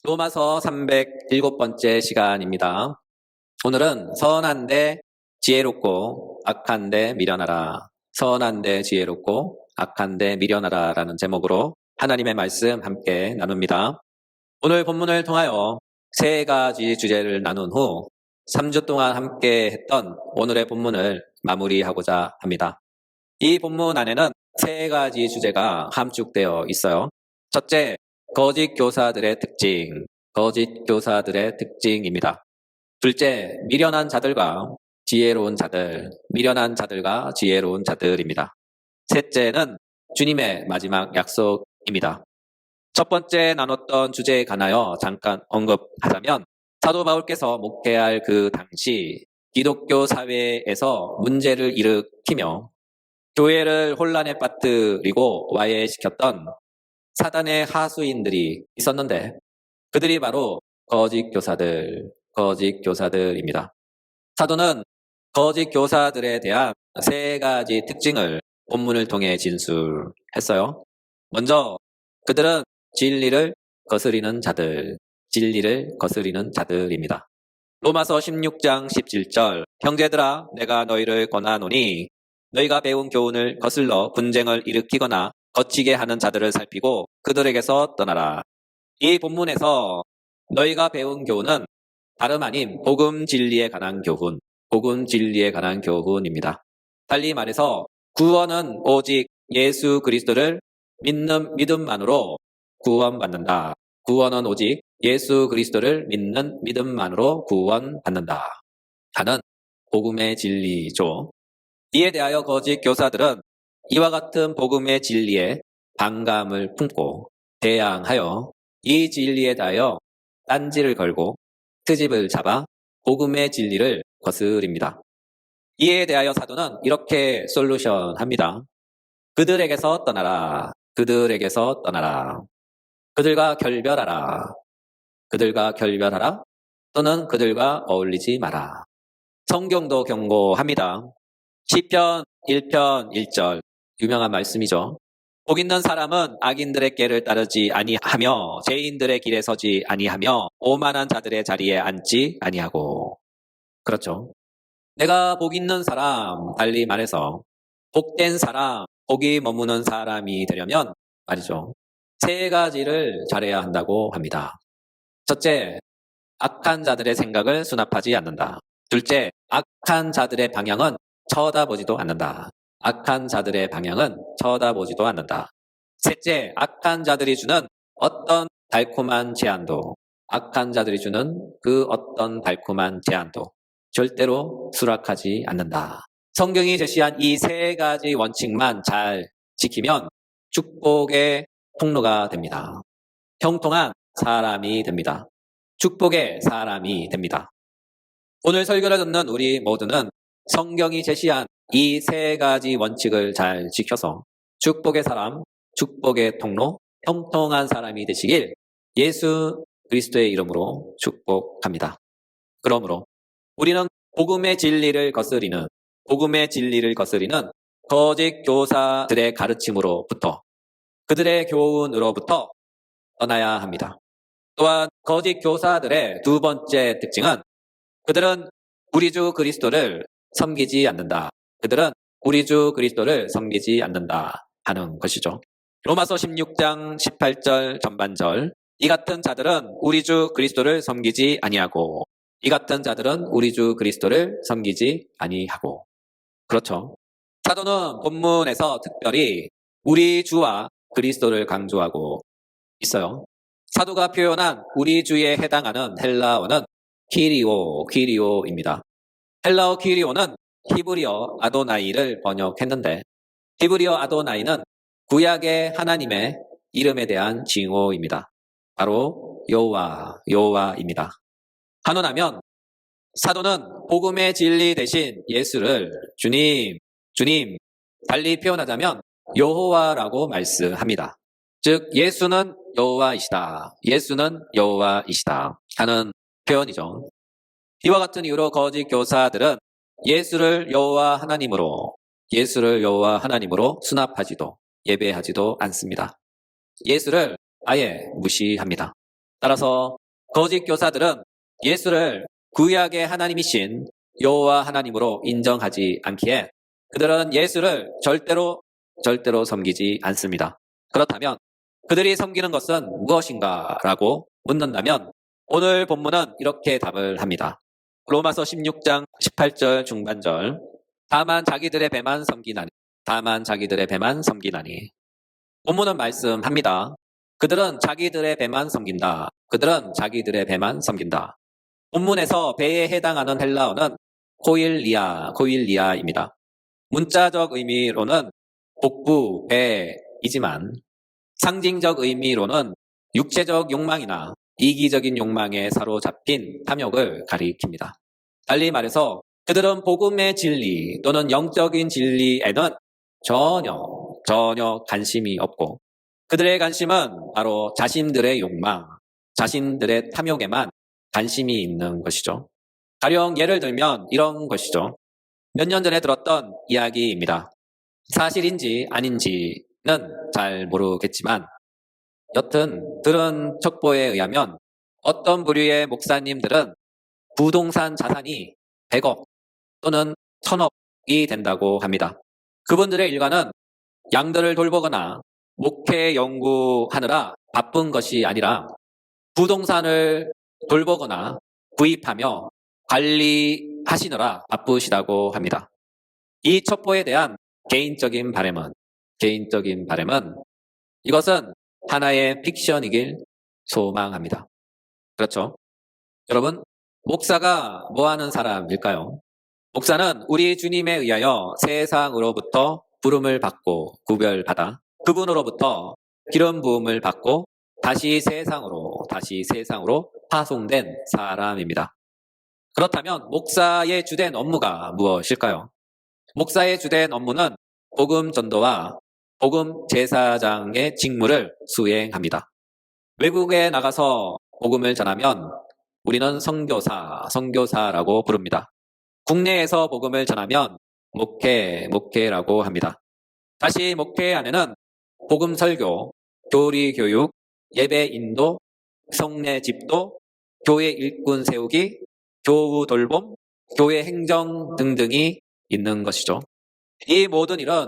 로마서 307번째 시간입니다. 오늘은 선한데 지혜롭고 악한데 미련하라. 선한데 지혜롭고 악한데 미련하라 라는 제목으로 하나님의 말씀 함께 나눕니다. 오늘 본문을 통하여 세 가지 주제를 나눈 후 3주 동안 함께 했던 오늘의 본문을 마무리하고자 합니다. 이 본문 안에는 세 가지 주제가 함축되어 있어요. 첫째, 거짓 교사들의 특징입니다. 둘째, 미련한 자들과 지혜로운 자들입니다. 셋째는 주님의 마지막 약속입니다. 첫 번째 나눴던 주제에 관하여 잠깐 언급하자면 사도 바울께서 목회할 그 당시 기독교 사회에서 문제를 일으키며 교회를 혼란에 빠뜨리고 와해시켰던 사단의 하수인들이 있었는데 그들이 바로 거짓 교사들입니다. 사도는 거짓 교사들에 대한 세 가지 특징을 본문을 통해 진술했어요. 먼저 그들은 진리를 거스리는 자들입니다. 로마서 16장 17절 형제들아 내가 너희를 권하노니 너희가 배운 교훈을 거슬러 분쟁을 일으키거나 거치게 하는 자들을 살피고 그들에게서 떠나라. 이 본문에서 너희가 배운 교훈은 다름 아닌 복음 진리에 관한 교훈입니다. 달리 말해서 구원은 오직 예수 그리스도를 믿는 믿음만으로 구원받는다. 구원은 오직 예수 그리스도를 믿는 믿음만으로 구원받는다 하는 복음의 진리죠. 이에 대하여 거짓 교사들은 이와 같은 복음의 진리에 반감을 품고 대항하여 이 진리에 대하여 딴지를 걸고 트집을 잡아 복음의 진리를 거스립니다. 이에 대하여 사도는 이렇게 솔루션합니다. 그들에게서 떠나라. 그들과 결별하라. 또는 그들과 어울리지 마라. 성경도 경고합니다. 시편 1편 1절 유명한 말씀이죠. 복 있는 사람은 악인들의 꾀를 따르지 아니하며 죄인들의 길에 서지 아니하며 오만한 자들의 자리에 앉지 아니하고. 그렇죠. 내가 복 있는 사람, 달리 말해서 복된 사람, 복이 머무는 사람이 되려면 말이죠. 세 가지를 잘해야 한다고 합니다. 첫째, 악한 자들의 생각을 수납하지 않는다. 둘째, 악한 자들의 방향은 쳐다보지도 않는다. 셋째, 악한 자들이 주는 어떤 달콤한 제안도 절대로 수락하지 않는다. 성경이 제시한 이 세 가지 원칙만 잘 지키면 축복의 통로가 됩니다. 형통한 사람이 됩니다. 축복의 사람이 됩니다. 오늘 설교를 듣는 우리 모두는 성경이 제시한 이 세 가지 원칙을 잘 지켜서 축복의 사람, 축복의 통로, 형통한 사람이 되시길 예수 그리스도의 이름으로 축복합니다. 그러므로 우리는 복음의 진리를 거스리는 거짓 교사들의 가르침으로부터 그들의 교훈으로부터 떠나야 합니다. 또한 거짓 교사들의 두 번째 특징은 그들은 우리 주 그리스도를 섬기지 않는다 하는 것이죠. 로마서 16장 18절 전반절 이 같은 자들은 우리 주 그리스도를 섬기지 아니하고 그렇죠. 사도는 본문에서 특별히 우리 주와 그리스도를 강조하고 있어요. 사도가 표현한 우리 주에 해당하는 헬라어는 키리오입니다. 헬라어 키리오는 히브리어 아도나이를 번역했는데 히브리어 아도나이는 구약의 하나님의 이름에 대한 징호입니다. 바로 여호와입니다. 한원하면 사도는 복음의 진리 대신 예수를 주님, 달리 표현하자면 여호와라고 말씀합니다. 즉 예수는 여호와이시다 하는 표현이죠. 이와 같은 이유로 거짓 교사들은 예수를 여호와 하나님으로 수납하지도 예배하지도 않습니다. 예수를 아예 무시합니다. 따라서 거짓 교사들은 예수를 구약의 하나님이신 여호와 하나님으로 인정하지 않기에 그들은 예수를 절대로 섬기지 않습니다. 그렇다면 그들이 섬기는 것은 무엇인가 라고 묻는다면 오늘 본문은 이렇게 답을 합니다. 로마서 16장 18절 중반절. 다만 자기들의 배만 섬기나니. 다만 자기들의 배만 섬기나니. 본문은 말씀합니다. 그들은 자기들의 배만 섬긴다. 그들은 자기들의 배만 섬긴다. 본문에서 배에 해당하는 헬라어는 코일리아입니다. 문자적 의미로는 복부, 배이지만 상징적 의미로는 육체적 욕망이나 이기적인 욕망에 사로잡힌 탐욕을 가리킵니다. 달리 말해서 그들은 복음의 진리 또는 영적인 진리에는 전혀 관심이 없고 그들의 관심은 바로 자신들의 욕망, 자신들의 탐욕에만 관심이 있는 것이죠. 가령 예를 들면 이런 것이죠. 몇 년 전에 들었던 이야기입니다. 사실인지 아닌지는 잘 모르겠지만 여튼 들은 척보에 의하면 어떤 부류의 목사님들은 부동산 자산이 100억 또는 1000억이 된다고 합니다. 그분들의 일과는 양들을 돌보거나 목회 연구하느라 바쁜 것이 아니라 부동산을 돌보거나 구입하며 관리하시느라 바쁘시다고 합니다. 이 첩보에 대한 개인적인 바람은 이것은 하나의 픽션이길 소망합니다. 그렇죠? 여러분, 목사가 뭐 하는 사람일까요? 목사는 우리 주님에 의하여 세상으로부터 부름을 받고 구별받아 그분으로부터 기름 부음을 받고 다시 세상으로 파송된 사람입니다. 그렇다면 목사의 주된 업무가 무엇일까요? 목사의 주된 업무는 복음 전도와 복음 제사장의 직무를 수행합니다. 외국에 나가서 복음을 전하면 우리는 선교사라고 부릅니다. 국내에서 복음을 전하면 목회라고 합니다. 다시 목회 안에는 복음 설교, 교리 교육, 예배 인도, 성례 집도, 교회 일꾼 세우기, 교우 돌봄, 교회 행정 등등이 있는 것이죠. 이 모든 일은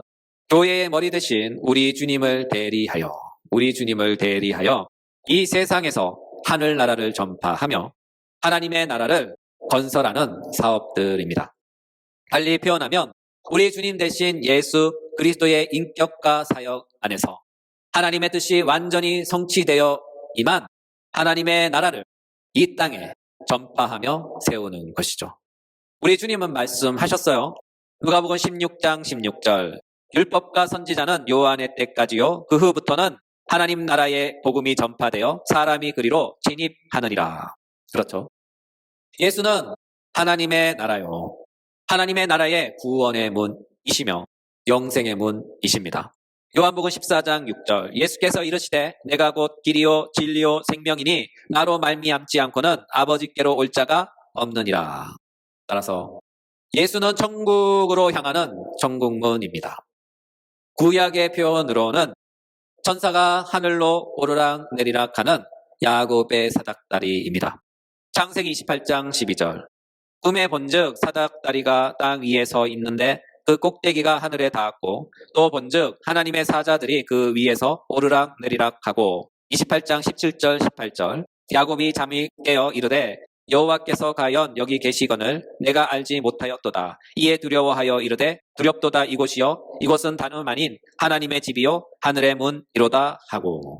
교회의 머리 대신 우리 주님을 대리하여 이 세상에서 하늘나라를 전파하며 하나님의 나라를 건설하는 사업들입니다. 달리 표현하면 우리 주님 대신 예수 그리스도의 인격과 사역 안에서 하나님의 뜻이 완전히 성취되어 임한 하나님의 나라를 이 땅에 전파하며 세우는 것이죠. 우리 주님은 말씀하셨어요. 누가복음 16장 16절. 율법과 선지자는 요한의 때까지요. 그 후부터는 하나님 나라의 복음이 전파되어 사람이 그리로 진입하느니라. 그렇죠. 예수는 하나님의 나라요. 하나님의 나라의 구원의 문이시며 영생의 문이십니다. 요한복음 14장 6절. 예수께서 이르시되 내가 곧 길이요 진리요 생명이니 나로 말미암지 않고는 아버지께로 올 자가 없느니라. 따라서 예수는 천국으로 향하는 천국문입니다. 구약의 표현으로는 천사가 하늘로 오르락 내리락 하는 야곱의 사닥다리입니다. 창세기 28장 12절. 꿈에 본즉 사닥다리가 땅 위에 서 있는데 그 꼭대기가 하늘에 닿았고 또 본즉 하나님의 사자들이 그 위에서 오르락 내리락 하고 28장 17절 18절. 야곱이 잠이 깨어 이르되 여호와께서 과연 여기 계시거늘 내가 알지 못하였도다. 이에 두려워하여 이르되 두렵도다 이곳이여 이곳은 다름 아닌 하나님의 집이요 하늘의 문이로다 하고.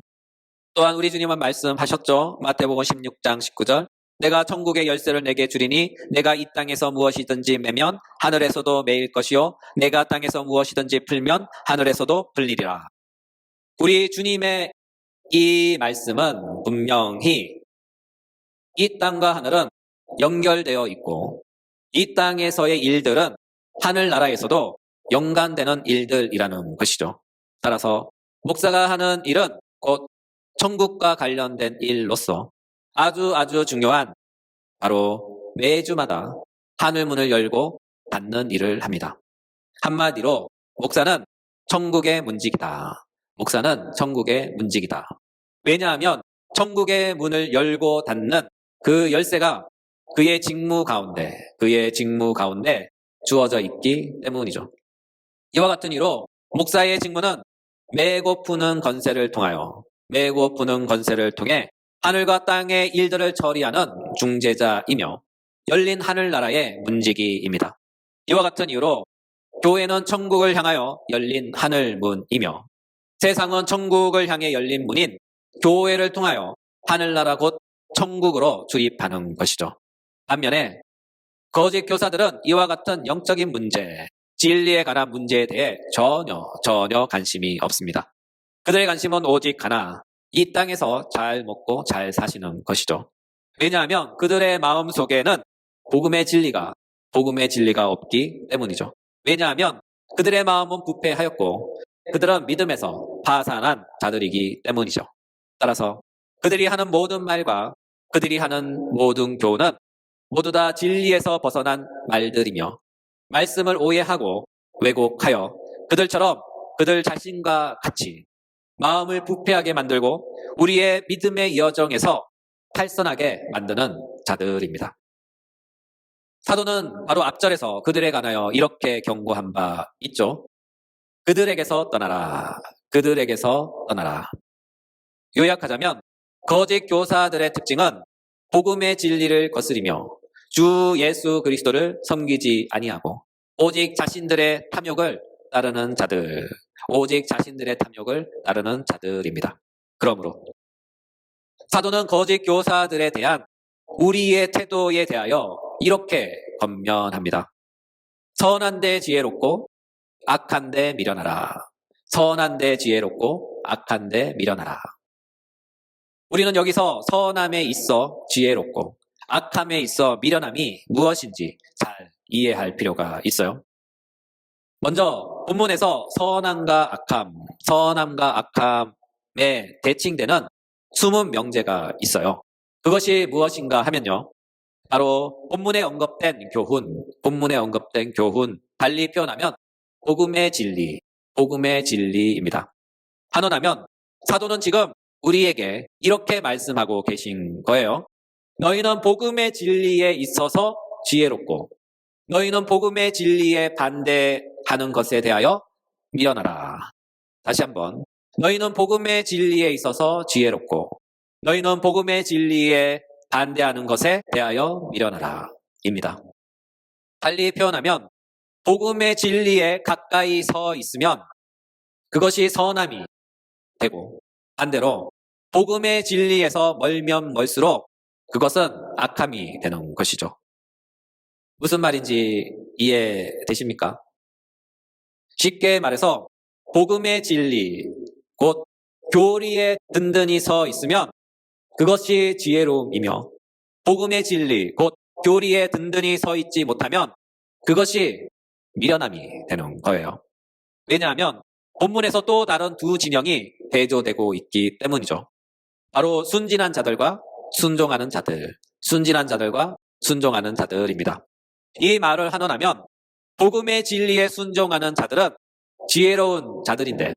또한 우리 주님은 말씀하셨죠. 마태복음 16장 19절. 내가 천국의 열쇠를 내게 주리니 내가 이 땅에서 무엇이든지 매면 하늘에서도 매일 것이요 내가 땅에서 무엇이든지 풀면 하늘에서도 풀리리라. 우리 주님의 이 말씀은 분명히 이 땅과 하늘은 연결되어 있고 이 땅에서의 일들은 하늘나라에서도 연관되는 일들이라는 것이죠. 따라서 목사가 하는 일은 곧 천국과 관련된 일로서 아주 중요한 바로 매주마다 하늘문을 열고 닫는 일을 합니다. 한마디로 목사는 천국의 문직이다. 왜냐하면 천국의 문을 열고 닫는 그 열쇠가 그의 직무 가운데 주어져 있기 때문이죠. 이와 같은 이유로 목사의 직무는 메고 푸는 권세를 통해 하늘과 땅의 일들을 처리하는 중재자이며 열린 하늘나라의 문지기입니다. 이와 같은 이유로 교회는 천국을 향하여 열린 하늘문이며 세상은 천국을 향해 열린 문인 교회를 통하여 하늘나라 곧 천국으로 출입하는 것이죠. 반면에 거짓 교사들은 이와 같은 영적인 문제, 진리에 관한 문제에 대해 전혀 관심이 없습니다. 그들의 관심은 오직 하나, 이 땅에서 잘 먹고 잘 사시는 것이죠. 왜냐하면 그들의 마음 속에는 복음의 진리가 없기 때문이죠. 왜냐하면 그들의 마음은 부패하였고 그들은 믿음에서 파산한 자들이기 때문이죠. 따라서 그들이 하는 모든 말과 그들이 하는 모든 교훈은 모두 다 진리에서 벗어난 말들이며 말씀을 오해하고 왜곡하여 그들처럼 그들 자신과 같이 마음을 부패하게 만들고 우리의 믿음의 여정에서 탈선하게 만드는 자들입니다. 사도는 바로 앞절에서 그들에 관하여 이렇게 경고한 바 있죠. 그들에게서 떠나라. 요약하자면 거짓 교사들의 특징은 복음의 진리를 거스리며 주 예수 그리스도를 섬기지 아니하고 오직 자신들의 탐욕을 따르는 자들입니다. 그러므로 사도는 거짓 교사들에 대한 우리의 태도에 대하여 이렇게 권면합니다. 선한데 지혜롭고 악한데 미련하라. 우리는 여기서 선함에 있어 지혜롭고 악함에 있어 미련함이 무엇인지 잘 이해할 필요가 있어요. 먼저 본문에서 선함과 악함에 대칭되는 숨은 명제가 있어요. 그것이 무엇인가 하면요. 바로 본문에 언급된 교훈, 달리 표현하면 복음의 진리입니다. 한원하면 사도는 지금 우리에게 이렇게 말씀하고 계신 거예요. 너희는 복음의 진리에 있어서 지혜롭고 너희는 복음의 진리에 반대하는 것에 대하여 미련하라. 다시 한번. 너희는 복음의 진리에 있어서 지혜롭고 너희는 복음의 진리에 반대하는 것에 대하여 미련하라. 입니다. 달리 표현하면 복음의 진리에 가까이 서 있으면 그것이 선함이 되고 반대로 복음의 진리에서 멀면 멀수록 그것은 악함이 되는 것이죠. 무슨 말인지 이해되십니까? 쉽게 말해서 복음의 진리, 곧 교리에 든든히 서 있으면 그것이 지혜로움이며 복음의 진리, 곧 교리에 든든히 서 있지 못하면 그것이 미련함이 되는 거예요. 왜냐하면 본문에서 또 다른 두 진영이 대조되고 있기 때문이죠. 바로 순진한 자들과 순종하는 자들입니다. 이 말을 한원하면 복음의 진리에 순종하는 자들은 지혜로운 자들인데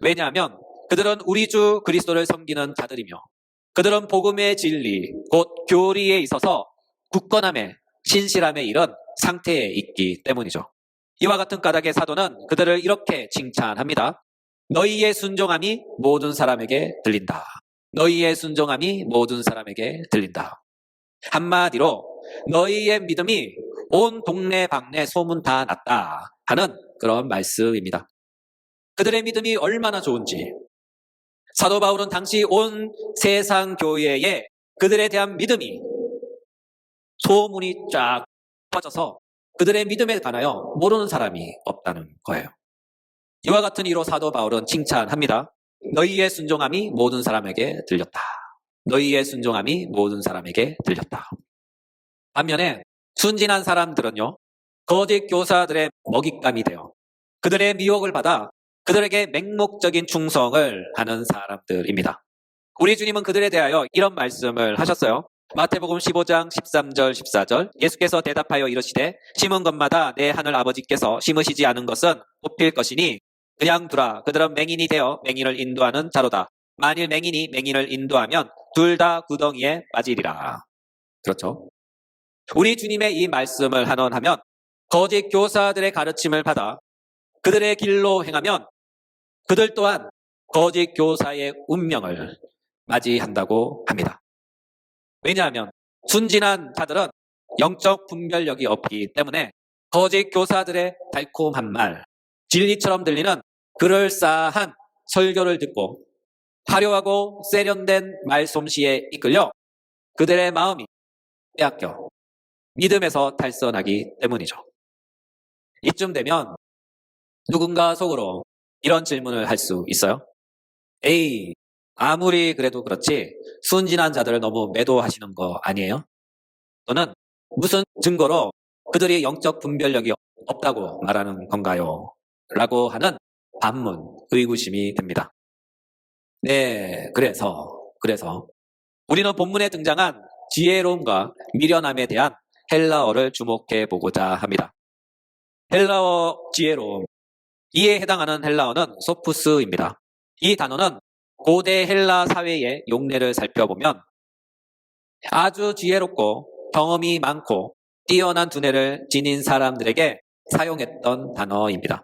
왜냐하면 그들은 우리 주 그리스도를 섬기는 자들이며 그들은 복음의 진리, 곧 교리에 있어서 굳건함에 신실함에 이른 상태에 있기 때문이죠. 이와 같은 까닭의 사도는 그들을 이렇게 칭찬합니다. 너희의 순종함이 모든 사람에게 들린다. 한마디로 너희의 믿음이 온 동네 방네 소문 다 났다 하는 그런 말씀입니다. 그들의 믿음이 얼마나 좋은지 사도 바울은 당시 온 세상 교회에 그들에 대한 믿음이 소문이 쫙 퍼져서 그들의 믿음에 관하여 모르는 사람이 없다는 거예요. 이와 같은 이로 사도 바울은 칭찬합니다. 너희의 순종함이 모든 사람에게 들렸다. 반면에 순진한 사람들은요, 거짓 교사들의 먹잇감이 되어 그들의 미혹을 받아 그들에게 맹목적인 충성을 하는 사람들입니다. 우리 주님은 그들에 대하여 이런 말씀을 하셨어요. 마태복음 15장 13절 14절 예수께서 대답하여 이르시되 심은 것마다 내 하늘 아버지께서 심으시지 않은 것은 뽑힐 것이니 그냥 두라. 그들은 맹인이 되어 맹인을 인도하는 자로다. 만일 맹인이 맹인을 인도하면 둘 다 구덩이에 빠지리라. 그렇죠. 우리 주님의 이 말씀을 한원하면 거짓 교사들의 가르침을 받아 그들의 길로 행하면 그들 또한 거짓 교사의 운명을 맞이한다고 합니다. 왜냐하면 순진한 자들은 영적 분별력이 없기 때문에 거짓 교사들의 달콤한 말, 진리처럼 들리는 그럴싸한 설교를 듣고 화려하고 세련된 말솜씨에 이끌려 그들의 마음이 빼앗겨 믿음에서 탈선하기 때문이죠. 이쯤 되면 누군가 속으로 이런 질문을 할 수 있어요. 에이, 아무리 그래도 그렇지 순진한 자들을 너무 매도하시는 거 아니에요? 또는 무슨 증거로 그들이 영적 분별력이 없다고 말하는 건가요? 라고 하는 반문, 의구심이 듭니다. 네, 그래서 우리는 본문에 등장한 지혜로움과 미련함에 대한 헬라어를 주목해 보고자 합니다. 헬라어 지혜로움, 이에 해당하는 헬라어는 소푸스입니다. 이 단어는 고대 헬라 사회의 용례를 살펴보면 아주 지혜롭고 경험이 많고 뛰어난 두뇌를 지닌 사람들에게 사용했던 단어입니다.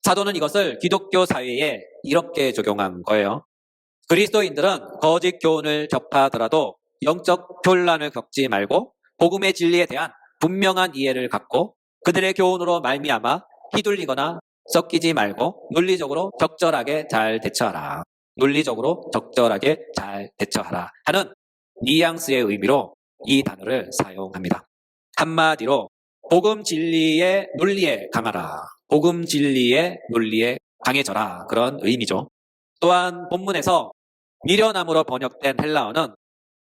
사도는 이것을 기독교 사회에 이렇게 적용한 거예요. 그리스도인들은 거짓 교훈을 접하더라도 영적 혼란을 겪지 말고 복음의 진리에 대한 분명한 이해를 갖고 그들의 교훈으로 말미암아 휘둘리거나 섞이지 말고 논리적으로 적절하게 잘 대처하라. 논리적으로 적절하게 잘 대처하라 하는 뉘앙스의 의미로 이 단어를 사용합니다. 한마디로 복음 진리의 논리에 강하라. 복음 진리의 논리에 강해져라. 그런 의미죠. 또한 본문에서 미련함으로 번역된 헬라어는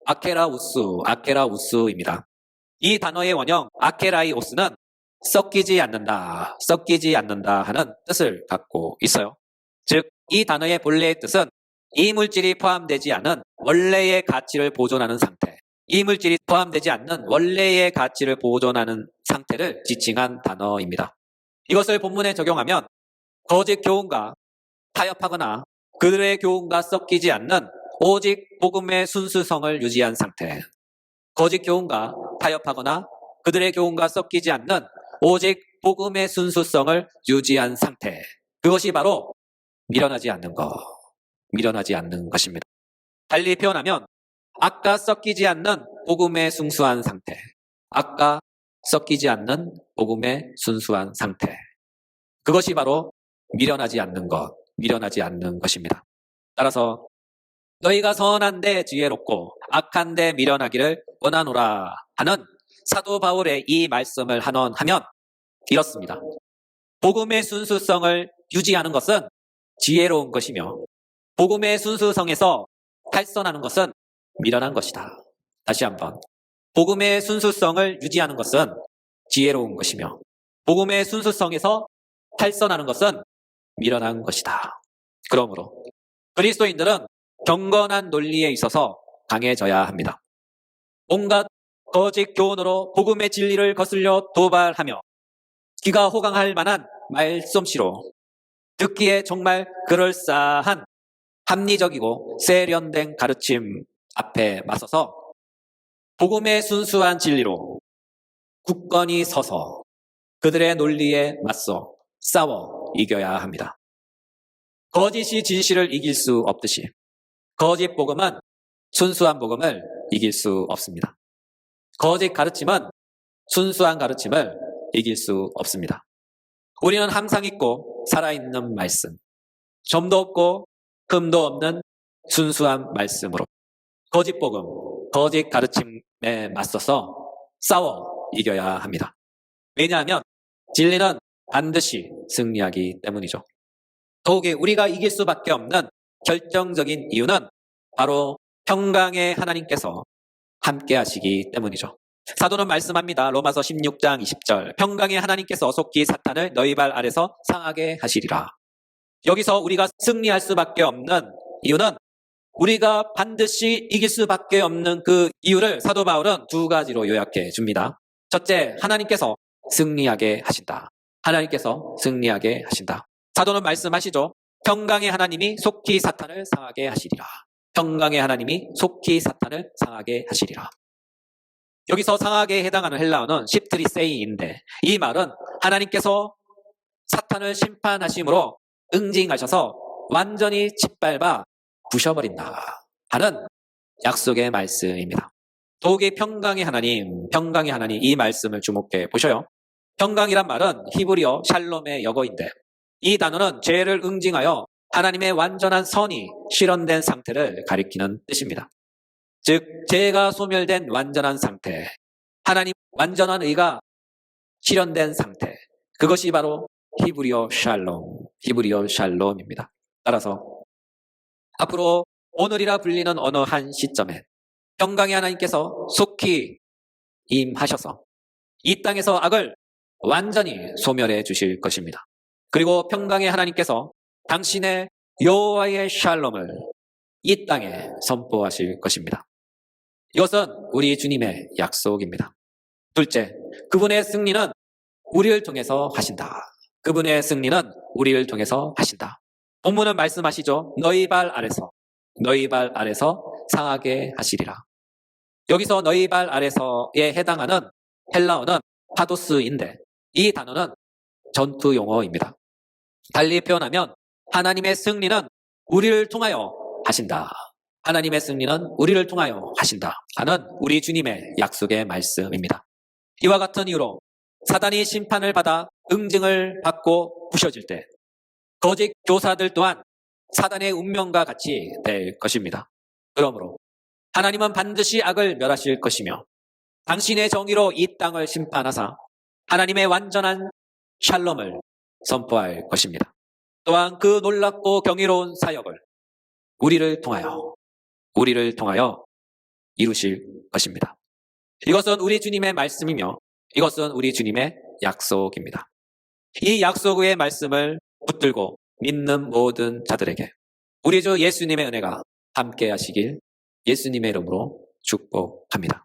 아케라우스입니다. 이 단어의 원형 아케라이오스는 섞이지 않는다 하는 뜻을 갖고 있어요. 즉, 이 단어의 본래의 뜻은 이물질이 포함되지 않은 원래의 가치를 보존하는 상태, 이물질이 포함되지 않는 원래의 가치를 보존하는 상태를 지칭한 단어입니다. 이것을 본문에 적용하면 거짓 교훈과 타협하거나 그들의 교훈과 섞이지 않는 오직 복음의 순수성을 유지한 상태, 거짓 교훈과 타협하거나 그들의 교훈과 섞이지 않는 오직 복음의 순수성을 유지한 상태, 그것이 바로 미련하지 않는 것입니다. 달리 표현하면 아까 섞이지 않는 복음의 순수한 상태, 아까 섞이지 않는 복음의 순수한 상태, 그것이 바로 미련하지 않는 것입니다. 따라서 너희가 선한데 지혜롭고 악한데 미련하기를 원하노라 하는 사도 바울의 이 말씀을 한원하면 이렇습니다. 복음의 순수성을 유지하는 것은 지혜로운 것이며 복음의 순수성에서 탈선하는 것은 미련한 것이다. 다시 한번, 복음의 순수성을 유지하는 것은 지혜로운 것이며 복음의 순수성에서 탈선하는 것은 미련한 것이다. 그러므로 그리스도인들은 경건한 논리에 있어서 강해져야 합니다. 온갖 거짓 교훈으로 복음의 진리를 거슬려 도발하며 귀가 호강할 만한 말솜씨로 듣기에 정말 그럴싸한 합리적이고 세련된 가르침 앞에 맞서서 복음의 순수한 진리로 굳건히 서서 그들의 논리에 맞서 싸워 이겨야 합니다. 거짓이 진실을 이길 수 없듯이 거짓 복음은 순수한 복음을 이길 수 없습니다. 거짓 가르침은 순수한 가르침을 이길 수 없습니다. 우리는 항상 있고 살아있는 말씀, 점도 없고 흠도 없는 순수한 말씀으로 거짓 복음, 거짓 가르침에 맞서서 싸워 이겨야 합니다. 왜냐하면 진리는 반드시 승리하기 때문이죠. 더욱이 우리가 이길 수밖에 없는 결정적인 이유는 바로 평강의 하나님께서 함께 하시기 때문이죠. 사도는 말씀합니다. 로마서 16장 20절. 평강의 하나님께서 속히 사탄을 너희 발 아래서 상하게 하시리라. 여기서 우리가 승리할 수밖에 없는 이유는, 우리가 반드시 이길 수밖에 없는 그 이유를 사도 바울은 두 가지로 요약해 줍니다. 첫째, 하나님께서 승리하게 하신다. 하나님께서 승리하게 하신다. 사도는 말씀하시죠. 평강의 하나님이 속히 사탄을 상하게 하시리라. 평강의 하나님이 속히 사탄을 상하게 하시리라. 여기서 상하게에 해당하는 헬라어는 십트리세이인데 이 말은 하나님께서 사탄을 심판하심으로 응징하셔서 완전히 짓밟아 부셔버린다 하는 약속의 말씀입니다. 더욱이 평강의 하나님 이 말씀을 주목해 보셔요. 평강이란 말은 히브리어 샬롬의 역어인데 이 단어는 죄를 응징하여 하나님의 완전한 선이 실현된 상태를 가리키는 뜻입니다. 즉 죄가 소멸된 완전한 상태, 하나님 완전한 의가 실현된 상태, 그것이 바로 히브리어 샬롬입니다. 따라서 앞으로 오늘이라 불리는 어느 한 시점에 평강의 하나님께서 속히 임하셔서 이 땅에서 악을 완전히 소멸해 주실 것입니다. 그리고 평강의 하나님께서 당신의 여호와의 샬롬을 이 땅에 선포하실 것입니다. 이것은 우리 주님의 약속입니다. 둘째, 그분의 승리는 우리를 통해서 하신다. 그분의 승리는 우리를 통해서 하신다. 본문은 말씀하시죠. 너희 발 아래서 상하게 하시리라. 여기서 너희 발 아래서에 해당하는 헬라어는 파도스인데 이 단어는 전투 용어입니다. 달리 표현하면 하나님의 승리는 우리를 통하여 하신다. 하나님의 승리는 우리를 통하여 하신다 하는 우리 주님의 약속의 말씀입니다. 이와 같은 이유로 사단이 심판을 받아 응징을 받고 부셔질 때 거짓 교사들 또한 사단의 운명과 같이 될 것입니다. 그러므로 하나님은 반드시 악을 멸하실 것이며 당신의 정의로 이 땅을 심판하사 하나님의 완전한 샬롬을 선포할 것입니다. 또한 그 놀랍고 경이로운 사역을 우리를 통하여 이루실 것입니다. 이것은 우리 주님의 말씀이며 이것은 우리 주님의 약속입니다. 이 약속의 말씀을 붙들고 믿는 모든 자들에게 우리 주 예수님의 은혜가 함께 하시길 예수님의 이름으로 축복합니다.